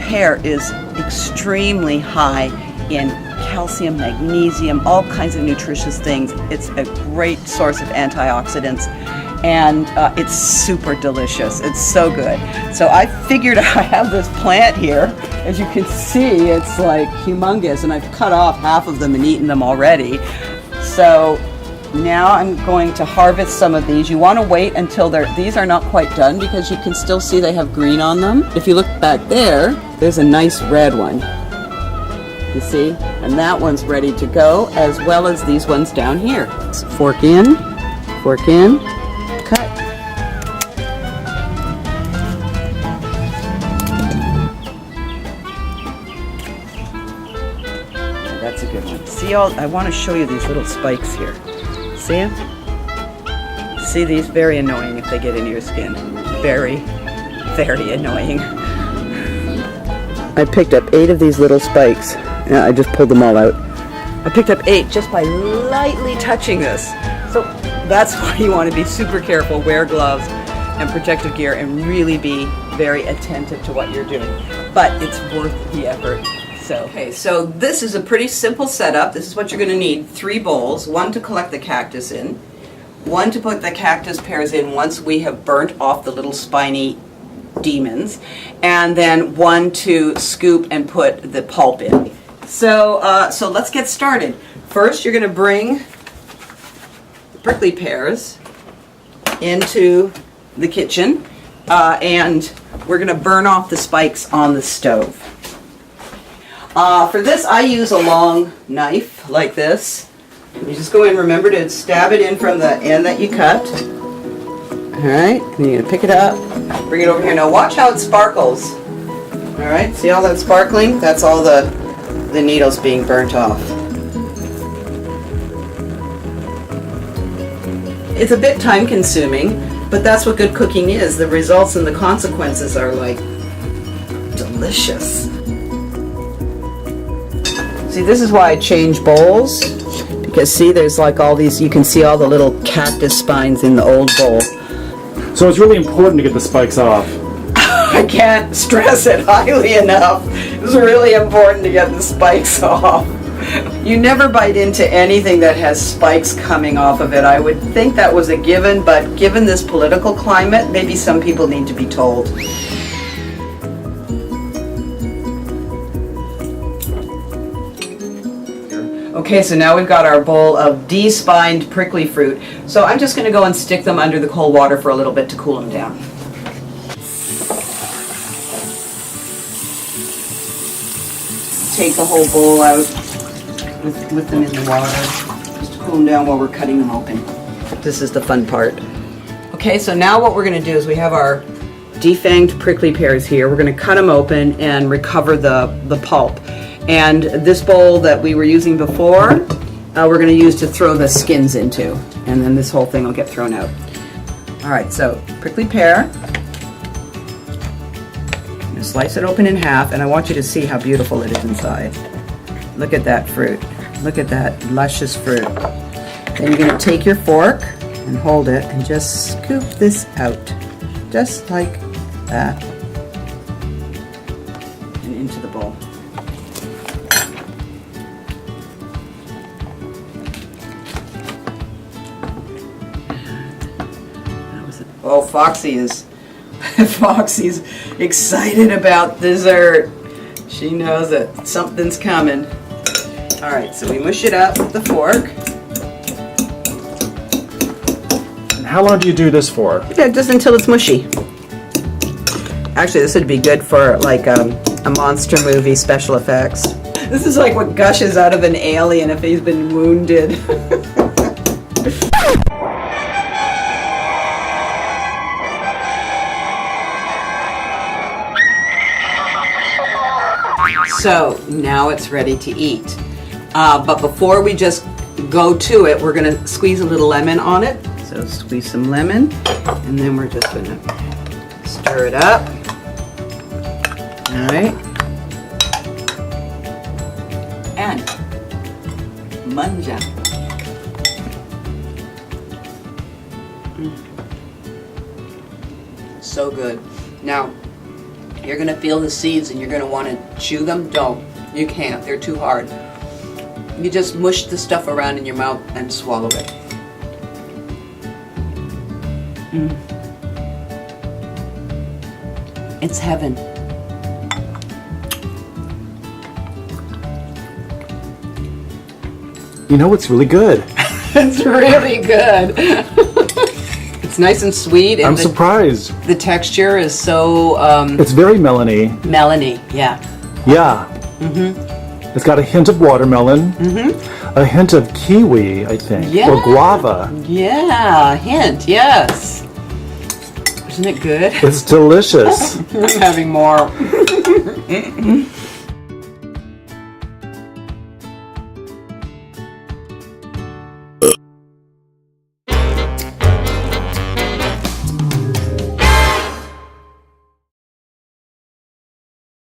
pear is extremely high in calcium, magnesium, all kinds of nutritious things. It's a great source of antioxidants, and it's super delicious. It's so good. So I figured I have this plant here. As you can see, it's like humongous, and I've cut off half of them and eaten them already. So now I'm going to harvest some of these. You want to wait until these are not quite done, because you can still see they have green on them. If you look back there, there's a nice red one. You see? And that one's ready to go, as well as these ones down here. So fork in, cut. That's a good one. See, I want to show you these little spikes here. See them? See these? Very annoying if they get into your skin. Very, very annoying. I picked up 8 of these little spikes. Yeah, I just pulled them all out. I picked up 8 just by lightly touching this. So that's why you want to be super careful, wear gloves and protective gear, and really be very attentive to what you're doing. But it's worth the effort. Okay, so this is a pretty simple setup. This is what you're going to need. 3 bowls, 1 to collect the cactus in, 1 to put the cactus pears in once we have burnt off the little spiny demons, and then 1 to scoop and put the pulp in. So let's get started. First, you're going to bring the prickly pears into the kitchen, and we're going to burn off the spikes on the stove. For this, I use a long knife like this. You just go in, remember to stab it in from the end that you cut. Alright, and you're going to pick it up, bring it over here. Now watch how it sparkles. Alright, see all that sparkling? That's all the needles being burnt off. It's a bit time consuming, but that's what good cooking is. The results and the consequences are like delicious. See, this is why I change bowls, because see, there's like all these, you can see all the little cactus spines in the old bowl. So it's really important to get the spikes off. I can't stress it highly enough. It's really important to get the spikes off. You never bite into anything that has spikes coming off of it. I would think that was a given, but given this political climate, maybe some people need to be told. Okay, so now we've got our bowl of de-spined prickly fruit. So I'm just going to go and stick them under the cold water for a little bit to cool them down. Take the whole bowl out with them in the water, just to cool them down while we're cutting them open. This is the fun part. Okay, so now what we're going to do is we have our defanged prickly pears here. We're going to cut them open and recover the pulp. And this bowl that we were using before, we're going to use to throw the skins into. And then this whole thing will get thrown out. Alright, so prickly pear. I'm going to slice it open in half, and I want you to see how beautiful it is inside. Look at that fruit. Look at that luscious fruit. Then you're going to take your fork and hold it and just scoop this out. Just like that. And into the bowl. Oh, Foxy's excited about dessert. She knows that something's coming. All right, so we mush it up with the fork. And how long do you do this for? Yeah, just until it's mushy. Actually, this would be good for like a monster movie special effects. This is like what gushes out of an alien if he's been wounded. So now it's ready to eat. But before we just go to it, we're going to squeeze a little lemon on it. So squeeze some lemon, and then we're just going to stir it up. All right. And manja. So good. Now, You're going to feel the seeds and you're going to want to chew them. Don't. You can't. They're too hard. You just mush the stuff around in your mouth and swallow it. It's heaven. You know, it's really good. It's really good. It's nice and sweet. And I'm surprised. The texture is so It's very melony. melony. Yeah. Yeah. It's got a hint of watermelon. A hint of kiwi, I think. Yeah. Or guava. Yeah. Hint. Yes. Isn't it good? It's delicious. I'm having more.